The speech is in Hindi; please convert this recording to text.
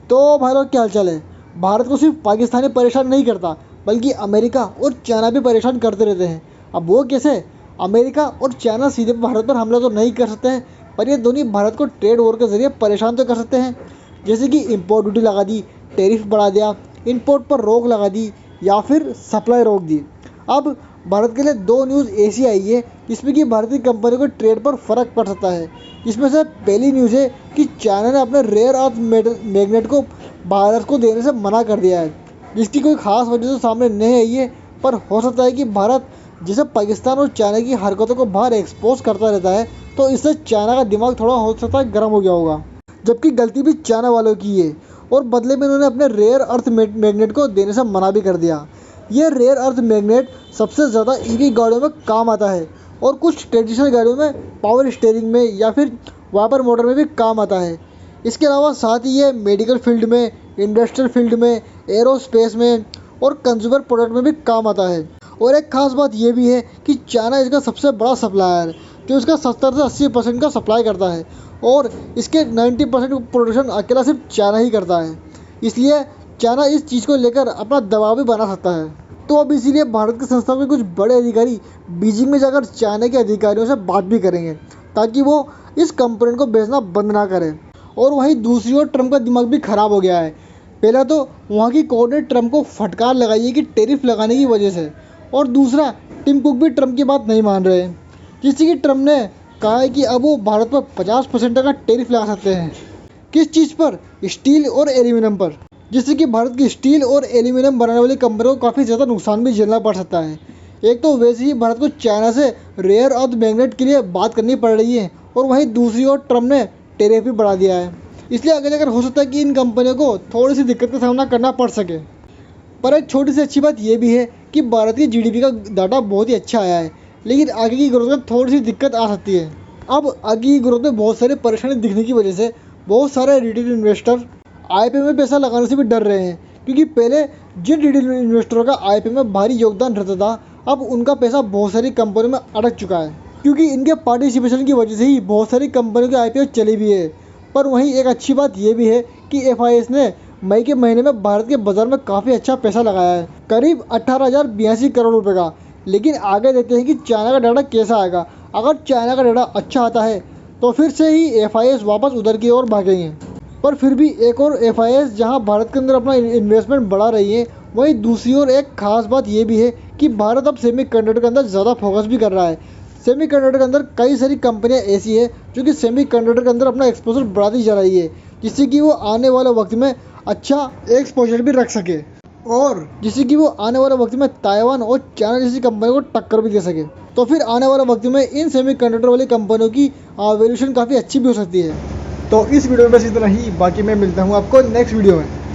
तो भाई लोग क्या हाल चाल है। भारत को सिर्फ पाकिस्तान ही परेशान नहीं करता बल्कि अमेरिका और चाइना भी परेशान करते रहते हैं। अब वो कैसे? अमेरिका और चाइना सीधे भारत पर हमला तो नहीं कर सकते हैं, पर ये दोनों भारत को ट्रेड वॉर के जरिए परेशान तो कर सकते हैं। जैसे कि इम्पोर्ट ड्यूटी लगा दी, टैरिफ बढ़ा दिया, इम्पोर्ट पर रोक लगा दी या फिर सप्लाई रोक दी। अब भारत के लिए दो न्यूज़ ऐसी आई है जिसमें कि भारतीय कंपनी को ट्रेड पर फ़र्क पड़ सकता है। इसमें से पहली न्यूज़ है कि चाइना ने अपने रेयर अर्थ मैग्नेट को भारत को देने से मना कर दिया है, जिसकी कोई खास वजह तो सामने नहीं आई है। पर हो सकता है कि भारत जैसे पाकिस्तान और चाइना की हरकतों को बाहर एक्सपोज करता रहता है, तो इससे चाइना का दिमाग थोड़ा हो सकता है गर्म हो गया होगा, जबकि गलती भी चाइना वालों की है और बदले में उन्होंने अपने रेयर अर्थ मैग्नेट को देने से मना भी कर दिया। ये रेयर अर्थ मैग्नेट सबसे ज़्यादा ईवी गाड़ियों में काम आता है और कुछ ट्रेडिशनल गाड़ियों में पावर स्टीयरिंग में या फिर वाइपर मोटर में भी काम आता है। इसके अलावा साथ ही ये मेडिकल फील्ड में, इंडस्ट्रियल फील्ड में, एरोस्पेस में और कंज्यूमर प्रोडक्ट में भी काम आता है। और एक खास बात ये भी है कि चाइना इसका सबसे बड़ा सप्लायर है, जो इसका 70 से 80% का सप्लाई करता है और इसके 90% प्रोडक्शन अकेला सिर्फ चाइना ही करता है। इसलिए चाइना इस चीज़ को लेकर अपना दबाव भी बना सकता है। तो अब इसीलिए भारत की संस्थाओं के कुछ बड़े अधिकारी बीजिंग में जाकर चाइना के अधिकारियों से बात भी करेंगे, ताकि वो इस कंपोनेंट को बेचना बंद ना करें। और वहीं दूसरी ओर ट्रंप का दिमाग भी ख़राब हो गया है। पहला तो वहाँ की कोर्ट ने ट्रंप को फटकार लगाई है कि टैरिफ लगाने की वजह से, और दूसरा टिम कुक भी ट्रंप की बात नहीं मान रहे हैं, जिससे कि ट्रंप ने कहा है कि अब वो भारत पर 50% का टैरिफ लगा सकते हैं। किस चीज़ पर? स्टील और एल्यूमिनियम पर, जिससे कि भारत की स्टील और एल्यूमिनियम बनाने वाली कंपनियों को काफ़ी ज़्यादा नुकसान भी झेलना पड़ सकता है। एक तो वैसे ही भारत को चाइना से रेयर अर्थ मैग्नेट के लिए बात करनी पड़ रही है, और वहीं दूसरी ओर ट्रंप ने टैरिफ भी बढ़ा दिया है। इसलिए आगे जाकर हो सकता है कि इन कंपनियों को थोड़ी सी दिक्कत का सामना करना पड़ सके। पर एक छोटी सी अच्छी बात यह भी है कि भारत की जीडीपी का डाटा बहुत ही अच्छा आया है, लेकिन आगे की ग्रोथ में थोड़ी सी दिक्कत आ सकती है। अब आगे की ग्रोथ में बहुत सारी परेशानी दिखने की वजह से बहुत सारे रिटेल इन्वेस्टर आईपीओ में पैसा लगाने से भी डर रहे हैं, क्योंकि पहले जिन रिटेल इन्वेस्टरों का आईपीओ में भारी योगदान रहता था, अब उनका पैसा बहुत सारी कंपनियों में अटक चुका है, क्योंकि इनके पार्टिसिपेशन की वजह से ही बहुत सारी कंपनियों के आईपीओ चली भी है। पर वहीं एक अच्छी बात यह भी है कि एफआईएस ने मई के महीने में भारत के बाजार में काफ़ी अच्छा पैसा लगाया है, करीब 18,082 करोड़ रुपए का। लेकिन आगे देखते हैं कि चाइना का डाटा कैसा आएगा। अगर चाइना का डाटा अच्छा आता है तो फिर से ही एफआईएस वापस उधर की ओर भागेंगे। पर फिर भी एक और एफआईएस जहां भारत के अंदर अपना इन्वेस्टमेंट बढ़ा रही है, वहीं दूसरी ओर एक खास बात यह भी है कि भारत अब सेमीकंडक्टर के अंदर ज़्यादा फोकस भी कर रहा है। सेमीकंडक्टर के अंदर कई सारी कंपनियां ऐसी है जो कि सेमीकंडक्टर के अंदर अपना एक्सपोजर बढ़ाती जा रही है, जिससे कि वो आने वाले वक्त में अच्छा एक्सपोजर भी रख सके, और जिससे कि वो आने वाले वक्त में ताइवान और चाइना जैसी कंपनियों को टक्कर भी दे सके। तो फिर आने वाले वक्त में इन सेमीकंडक्टर वाली कंपनियों की वैल्यूएशन काफ़ी अच्छी भी हो सकती है। तो इस वीडियो में बस इतना ही, बाकी मैं मिलता हूँ आपको नेक्स्ट वीडियो में।